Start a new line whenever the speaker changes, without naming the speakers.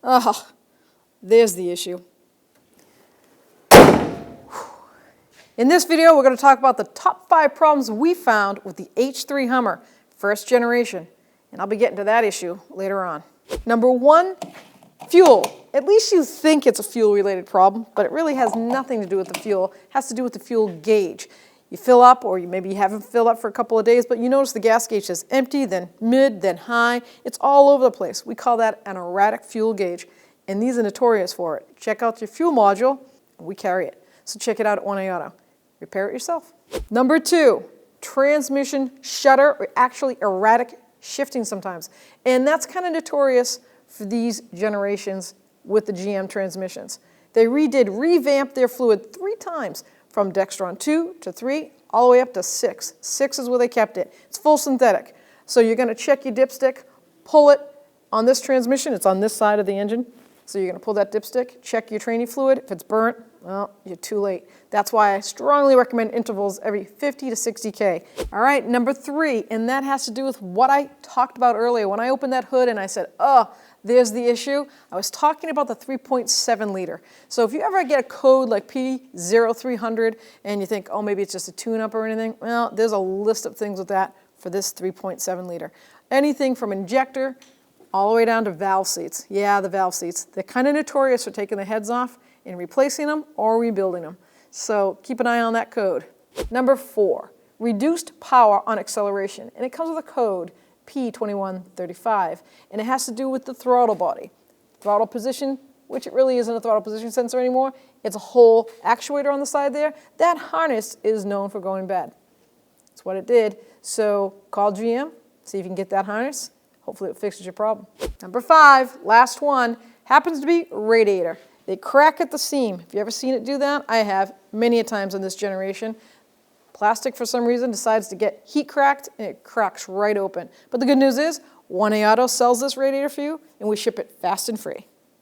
Ah, there's the issue. In this video, we're going to talk about the top 5 problems we found with the H3 Hummer, first generation. And I'll be getting to that issue later on. Number 1, fuel. At least you think it's a fuel-related problem, but it really has nothing to do with the fuel. It has to do with the fuel gauge. You fill up, or maybe you haven't filled up for a couple of days, but you notice the gas gauge says empty, then mid, then high. It's all over the place. We call that an erratic fuel gauge, and these are notorious for it. Check out your fuel module, and we carry it. So check it out at 1A Auto. Repair it yourself. Number 2, transmission shudder, or actually erratic shifting sometimes. And that's kind of notorious for these generations with the GM transmissions. They revamped their fluid 3 times, from Dextron 2 to 3, all the way up to 6. 6 is where they kept it. It's full synthetic. So you're going to check your dipstick, pull it on this transmission. It's on this side of the engine. So you're going to pull that dipstick, check your training fluid. If it's burnt, well, you're too late. That's why I strongly recommend intervals every 50 to 60K. All right, number 3, and that has to do with what I talked about earlier. When I opened that hood and I said, oh, there's the issue, I was talking about the 3.7 liter. So if you ever get a code like P0300 and you think, oh, maybe it's just a tune-up or anything, well, there's a list of things with that for this 3.7 liter. Anything from injector all the way down to valve seats. Yeah, the valve seats. They're kind of notorious for taking the heads off and replacing them or rebuilding them. So keep an eye on that code. Number 4, reduced power on acceleration. And it comes with a code, P2135. And it has to do with the throttle body. Throttle position, which it really isn't a throttle position sensor anymore. It's a whole actuator on the side there. That harness is known for going bad. That's what it did. So call GM, see if you can get that harness. Hopefully it fixes your problem. Number 5, last one, happens to be radiator. They crack at the seam. Have you ever seen it do that? I have many a times in this generation. Plastic, for some reason, decides to get heat cracked, and it cracks right open. But the good news is, 1A Auto sells this radiator for you, and we ship it fast and free.